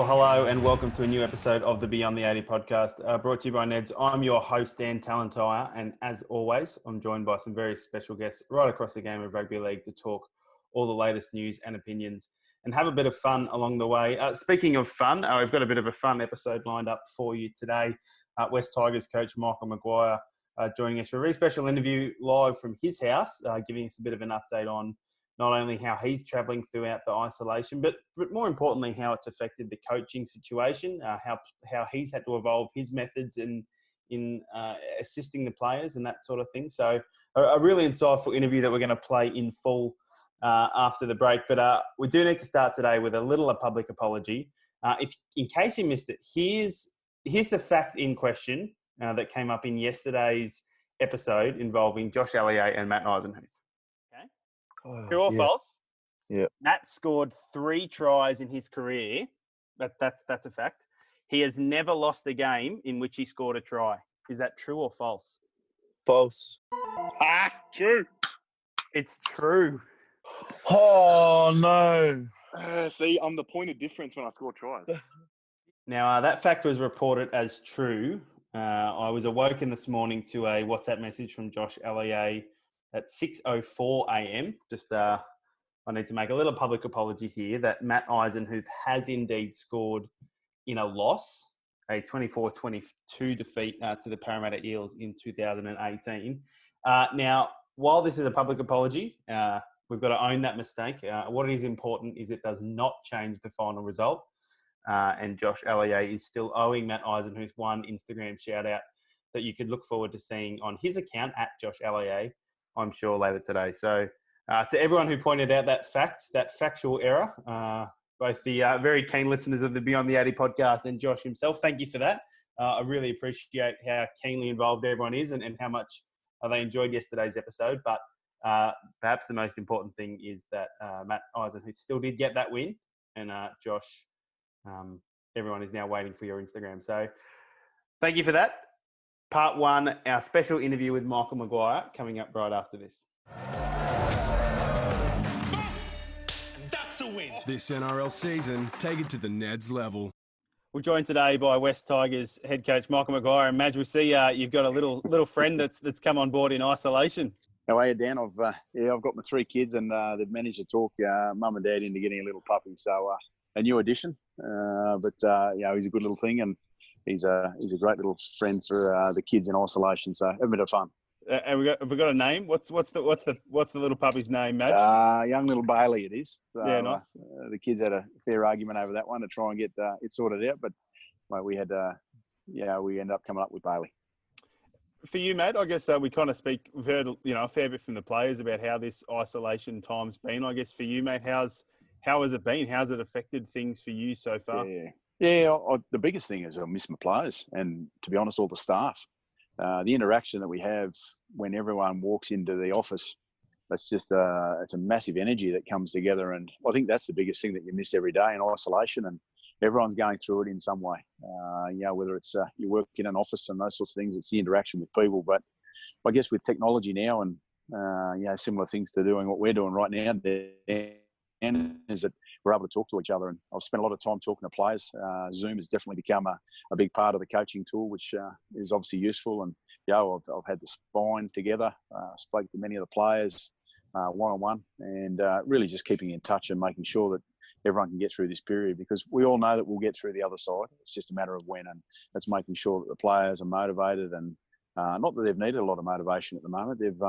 Well, hello and welcome to a new episode of the Beyond the 80 podcast, brought to you by Neds. I'm your host, Dan Talentire, and as always, I'm joined by some very special guests right across the game of rugby league to talk all the latest news and opinions and have a bit of fun along the way. Speaking of fun, we've got a bit of a fun episode lined up for you today. West Tigers coach Michael Maguire joining us for a very special interview live from his house, giving us a bit of an update on not only how he's travelling throughout the isolation, but more importantly, how it's affected the coaching situation, how he's had to evolve his methods in assisting the players and that sort of thing. So a really insightful interview that we're going to play in full after the break. But we do need to start today with a little public apology. If in case you missed it, here's the fact in question that came up in yesterday's episode involving Josh Allier and Matt Eisenhuth. True or false? Yeah. Matt scored 3 tries in his career. That's a fact. He has never lost a game in which he scored a try. Is that true or false? False. True. It's true. Oh, no. See, I'm the point of difference when I score tries. Now, that fact was reported as true. I was awoken this morning to a WhatsApp message from Josh Allier at 6:04 a.m. I need to make a little public apology here that Matt Eisenhuth has indeed scored in a loss, a 24-22 defeat to the Parramatta Eels in 2018. Now, while this is a public apology, we've got to own that mistake. What is important is it does not change the final result. And Josh Allier is still owing Matt Eisenhuth one Instagram shout-out that you could look forward to seeing on his account at Josh Allier, I'm sure, later today. So to everyone who pointed out that factual error, both the very keen listeners of the Beyond the 80 podcast and Josh himself, thank you for that. I really appreciate how keenly involved everyone is and how much they enjoyed yesterday's episode. But perhaps the most important thing is that Matt Eisenhuth still did get that win. And Josh, everyone is now waiting for your Instagram. So thank you for that. Part 1, our special interview with Michael Maguire, coming up right after this. That's a win. This NRL season, take it to the Neds level. We're joined today by West Tigers head coach Michael Maguire. And Madge, we see you've got a little friend that's come on board in isolation. How are you, Dan? I've got my 3 kids and they've managed to talk mum and dad into getting a little puppy. So a new addition, but he's a good little thing and he's a great little friend for the kids in isolation. So a bit of fun. And have we got a name? What's the little puppy's name, Madge? Young little Bailey, it is. So, yeah, nice. The kids had a fair argument over that one to try and get it sorted out, but we had we ended up coming up with Bailey. For you, Matt, I guess we've heard a fair bit from the players about how this isolation time's been. I guess for you, mate, how has it been? How's it affected things for you so far? Yeah, the biggest thing is I miss my players and, to be honest, all the staff. The interaction that we have when everyone walks into the office, that's just it's a massive energy that comes together. And I think that's the biggest thing that you miss every day in isolation. And everyone's going through it in some way. Whether it's you work in an office and those sorts of things, it's the interaction with people. But I guess with technology now and, similar things to doing what we're doing right now, and is that we're able to talk to each other. And I've spent a lot of time talking to players. Zoom has definitely become a big part of the coaching tool, which is obviously useful. And I've had the spine together, spoke to many of the players one-on-one, and really just keeping in touch and making sure that everyone can get through this period, because we all know that we'll get through the other side. It's just a matter of when, and that's making sure that the players are motivated. And not that they've needed a lot of motivation at the moment. They've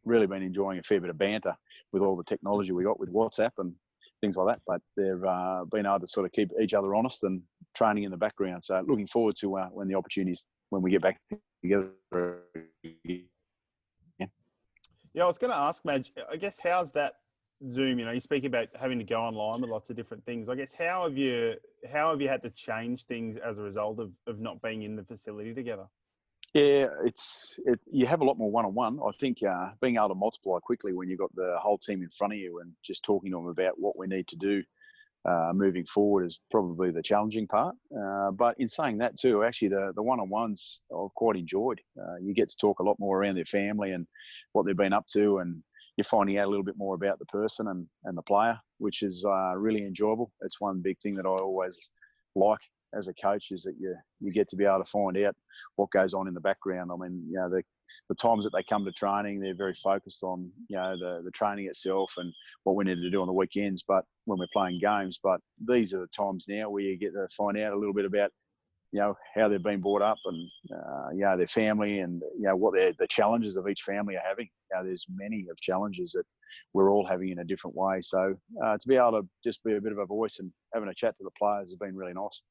really been enjoying a fair bit of banter with all the technology we got with WhatsApp and things like that. But they've been able to sort of keep each other honest and training in the background. So looking forward to when the opportunities, when we get back together. Yeah, I was going to ask, Madge, I guess how's that Zoom? You speak about having to go online with lots of different things. I guess how have you had to change things as a result of not being in the facility together? Yeah, you have a lot more one-on-one. I think being able to multiply quickly when you've got the whole team in front of you and just talking to them about what we need to do moving forward is probably the challenging part. But in saying that too, actually the one-on-ones I've quite enjoyed. You get to talk a lot more around their family and what they've been up to, and you're finding out a little bit more about the person and the player, which is really enjoyable. It's one big thing that I always like as a coach is that you get to be able to find out what goes on in the background. I mean, the times that they come to training, they're very focused on, the training itself and what we need to do on the weekends, but when we're playing games. But these are the times now where you get to find out a little bit about, how they've been brought up and, their family and, what the challenges of each family are having. There's many of challenges that we're all having in a different way. So to be able to just be a bit of a voice and having a chat to the players has been really nice.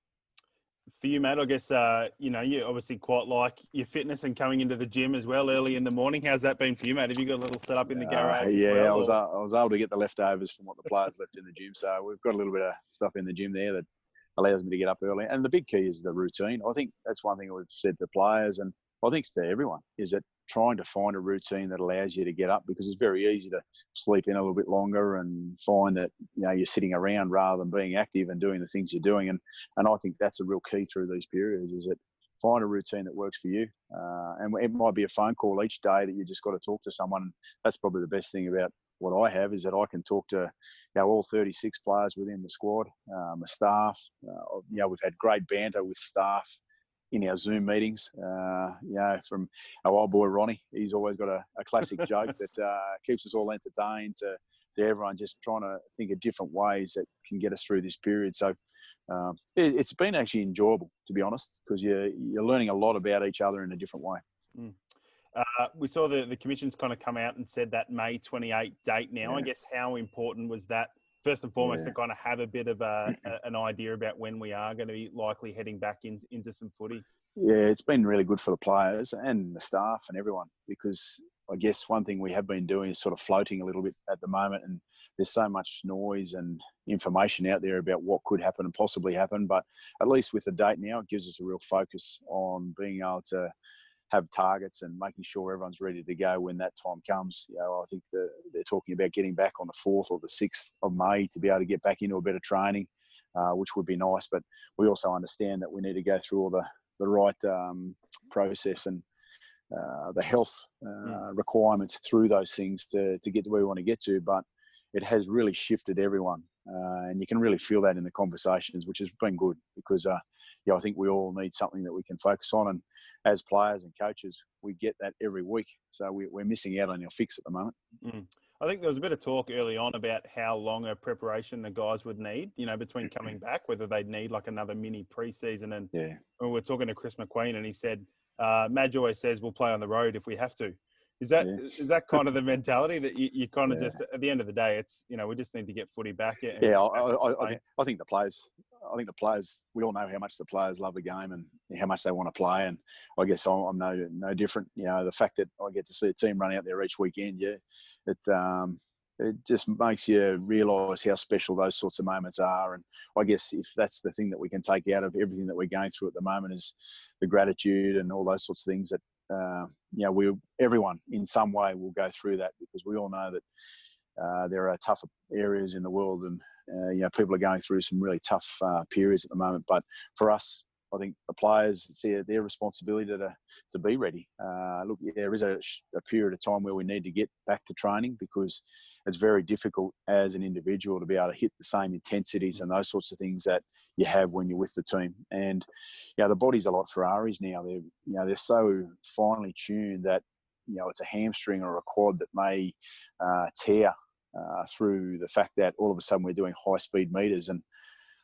For you, Matt, I guess, you obviously quite like your fitness and coming into the gym as well early in the morning. How's that been for you, Matt? Have you got a little set up in the garage as well? I was able to get the leftovers from what the players left in the gym. So we've got a little bit of stuff in the gym there that allows me to get up early. And the big key is the routine. I think that's one thing we've said to players, and I think it's to everyone, is that trying to find a routine that allows you to get up, because it's very easy to sleep in a little bit longer and find that, you're sitting around rather than being active and doing the things you're doing. And I think that's a real key through these periods, is that find a routine that works for you. And it might be a phone call each day that you just got to talk to someone. That's probably the best thing about what I have, is that I can talk to all 36 players within the squad, the staff. We've had great banter with staff in our Zoom meetings. From our old boy Ronnie, he's always got a classic joke that keeps us all entertained, to everyone just trying to think of different ways that can get us through this period. So it's been actually enjoyable, to be honest, because you're learning a lot about each other in a different way. We saw the commission's kind of come out and said that May 28 date now. Yeah. I guess how important was that, first and foremost, to kind of have a bit of an idea about when we are going to be likely heading back into some footy? Yeah, it's been really good for the players and the staff and everyone, because I guess one thing we have been doing is sort of floating a little bit at the moment, and there's so much noise and information out there about what could happen and possibly happen. But at least with the date now, it gives us a real focus on being able to have targets and making sure everyone's ready to go when that time comes. I think they're talking about getting back on the 4th or the 6th of May to be able to get back into a bit of training, which would be nice. But we also understand that we need to go through all the right process and the health requirements through those things to get to where we want to get to. But it has really shifted everyone, and you can really feel that in the conversations, which has been good, because I think we all need something that we can focus on. And as players and coaches, we get that every week. So we're missing out on our fix at the moment. I think there was a bit of talk early on about how long a preparation the guys would need, between coming back, whether they'd need like another mini pre-season. And when we were talking to Chris McQueen, and he said, Madge always says we'll play on the road if we have to. Is that kind of the mentality that you kind of just, at the end of the day, it's, we just need to get footy back? I think the players, we all know how much the players love the game and how much they want to play. And I guess I'm no different. The fact that I get to see a team run out there each weekend, it just makes you realise how special those sorts of moments are. And I guess if that's the thing that we can take out of everything that we're going through at the moment, is the gratitude and all those sorts of things that, everyone in some way will go through that, because we all know that there are tougher areas in the world, and people are going through some really tough periods at the moment. But for us, I think the players, it's their responsibility to be ready. Look, there is a period of time where we need to get back to training, because it's very difficult as an individual to be able to hit the same intensities and those sorts of things that you have when you're with the team. And the body's a lot Ferraris now. They're so finely tuned that it's a hamstring or a quad that may tear through the fact that all of a sudden we're doing high speed meters. And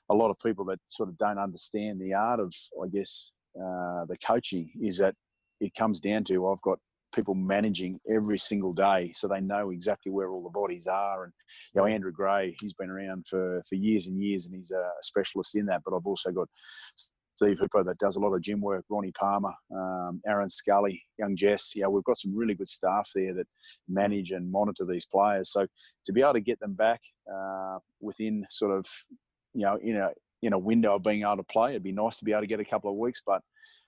a lot of people that sort of don't understand the art of, I guess, the coaching, is that it comes down to, I've got people managing every single day, so they know exactly where all the bodies are. And Andrew Gray, he's been around for years and years, and he's a specialist in that. But I've also got Steve Hooper that does a lot of gym work, Ronnie Palmer, Aaron Scully, young Jess. We've got some really good staff there that manage and monitor these players. So to be able to get them back within sort of, in a window of being able to play, it'd be nice to be able to get a couple of weeks. But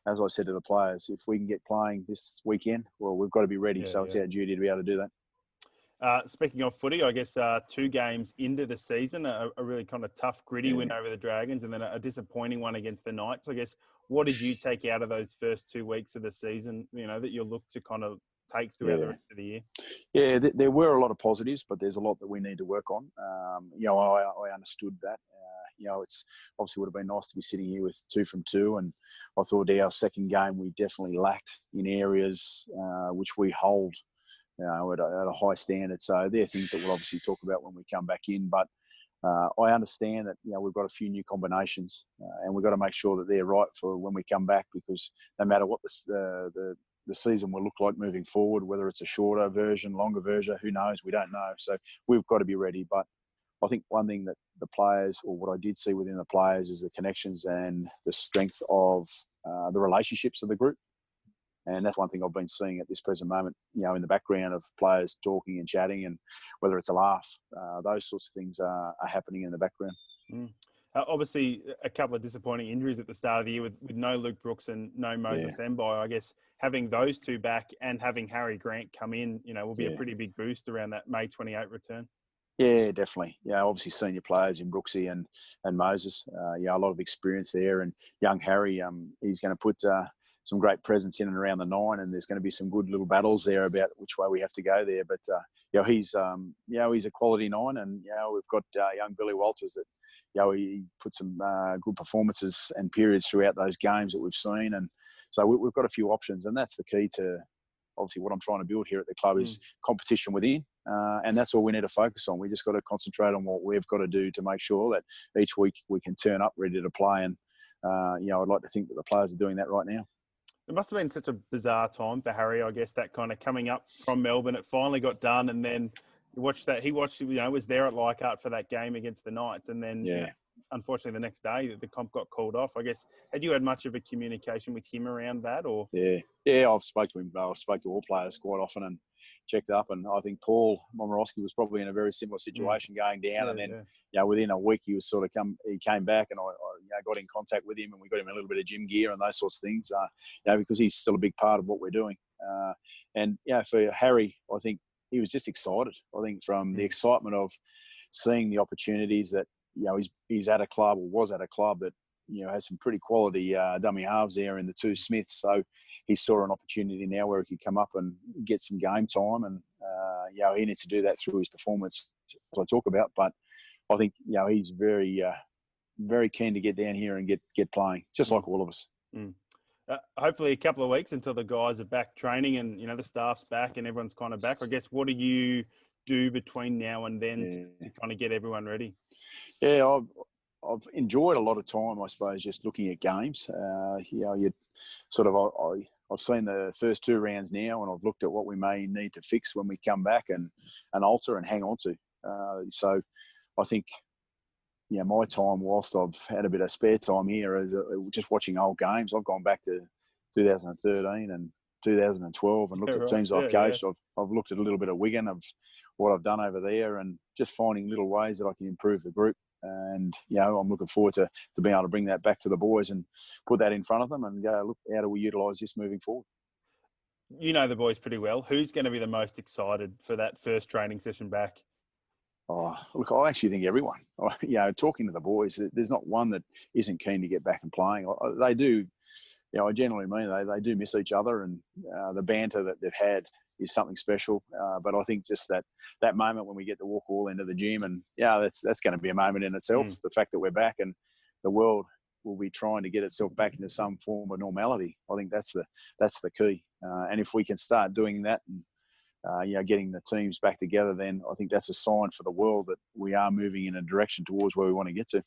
as I said to the players, if we can get playing this weekend, well, we've got to be ready. It's our duty to be able to do that. Speaking of footy, I guess 2 games into the season, a really kind of tough, gritty win over the Dragons, and then a disappointing one against the Knights. I guess, what did you take out of those first 2 weeks of the season, that you'll look to kind of take throughout the rest of the year? Yeah, there were a lot of positives, but there's a lot that we need to work on. I understood that. it's obviously would have been nice to be sitting here with 2 from 2. And I thought our second game we definitely lacked in areas which we hold, at a high standard. So they're things that we'll obviously talk about when we come back in. But I understand that we've got a few new combinations, and we've got to make sure that they're right for when we come back, because no matter what the season will look like moving forward, whether it's a shorter version, longer version, who knows? We don't know. So we've got to be ready. But I think one thing that the players, or what I did see within the players, is the connections and the strength of the relationships of the group. And that's one thing I've been seeing at this present moment, in the background of players talking and chatting, and whether it's a laugh, those sorts of things are happening in the background. Mm. Obviously, a couple of disappointing injuries at the start of the year with no Luke Brooks and no Moses Mbai. I guess having those two back and having Harry Grant come in, will be a pretty big boost around that May 28 return. Yeah, definitely. Obviously senior players in Brooksy and Moses. A lot of experience there. And young Harry, he's going to put some great presence in and around the 9, and there's going to be some good little battles there about which way we have to go there. But he's a quality 9, and we've got young Billy Walters that he put some good performances and periods throughout those games that we've seen, and so we've got a few options, and that's the key to obviously what I'm trying to build here at the club is competition within, and that's all we need to focus on. We just got to concentrate on what we've got to do to make sure that each week we can turn up ready to play, and I'd like to think that the players are doing that right now. It must have been such a bizarre time for Harry, I guess, that kind of coming up from Melbourne. It finally got done, and then you watched that. He watched, was there at Leichhardt for that game against the Knights, and then unfortunately the next day the comp got called off. I guess, had you had much of a communication with him around that, or? Yeah, I've spoken to him. I've spoken to all players quite often and checked up, and I think Paul Momorowski was probably in a very similar situation going down, and then within a week he came back, and I got in contact with him, and we got him a little bit of gym gear and those sorts of things, because he's still a big part of what we're doing. And for Harry, I think he was just excited. I think from the excitement of seeing the opportunities that he's at a club, or was at a club that has some pretty quality dummy halves there in the 2 Smiths. So he saw an opportunity now where he could come up and get some game time, and he needs to do that through his performance, as I talk about. But I think he's very very keen to get down here and get playing, just like all of us. Hopefully a couple of weeks until the guys are back training and the staff's back and everyone's kind of back. I guess, what do you do between now and then to kind of get everyone ready? I've enjoyed a lot of time, I suppose, just looking at games. You sort of I've seen the first 2 rounds now, and I've looked at what we may need to fix when we come back and alter and hang on to. So I think my time, whilst I've had a bit of spare time here, is just watching old games. I've gone back to 2013 and 2012 and looked at teams I've coached. I've looked at a little bit of Wigan, of what I've done over there, and just finding little ways that I can improve the group. And I'm looking forward to being able to bring that back to the boys and put that in front of them and go, look, how do we utilise this moving forward? You know the boys pretty well. Who's going to be the most excited for that first training session back? Oh, look, I actually think everyone. Talking to the boys, there's not one that isn't keen to get back and playing. They do. I generally mean they do miss each other, and the banter that they've had is something special. But I think just that moment when we get to walk all into the gym, and that's going to be a moment in itself. The fact that we're back and the world will be trying to get itself back into some form of normality. I think that's the key. And if we can start doing that and getting the teams back together, then I think that's a sign for the world that we are moving in a direction towards where we want to get to.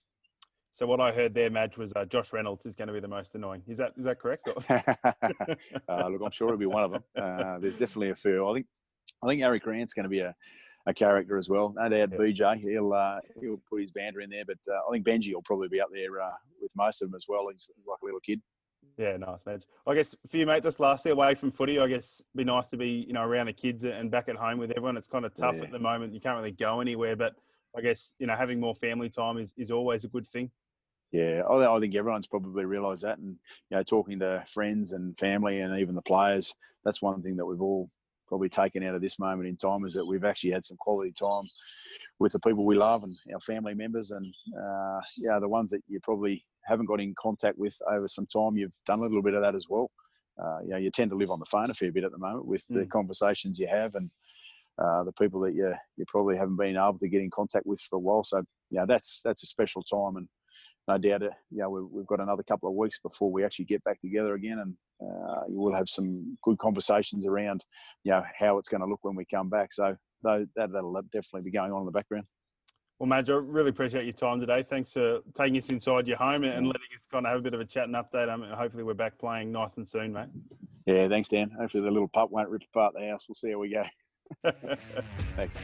So what I heard there, Madge, was Josh Reynolds is going to be the most annoying. Is that correct? Look, I'm sure it'll be one of them. There's definitely a few. I think Harry Grant's going to be a character as well. No doubt BJ, he'll put his banter in there, but I think Benji will probably be up there with most of them as well. He's like a little kid. Yeah, nice, Madge. I guess for you, mate, just lastly, away from footy, I guess it'd be nice to be, around the kids and back at home with everyone. It's kind of tough at the moment. You can't really go anywhere, but I guess, having more family time is always a good thing. Yeah, I think everyone's probably realised that, and talking to friends and family and even the players, that's one thing that we've all probably taken out of this moment in time, is that we've actually had some quality time with the people we love and our family members, and the ones that you probably haven't got in contact with over some time, you've done a little bit of that as well. You tend to live on the phone a fair bit at the moment with the conversations you have and the people that you probably haven't been able to get in contact with for a while. So that's a special time, and no doubt, we've got another couple of weeks before we actually get back together again, and we'll have some good conversations around, how it's going to look when we come back. So that'll definitely be going on in the background. Well, Madge, I really appreciate your time today. Thanks for taking us inside your home and letting us kind of have a bit of a chat and update. Hopefully we're back playing nice and soon, mate. Yeah, thanks, Dan. Hopefully the little pup won't rip apart the house. We'll see how we go. Thanks.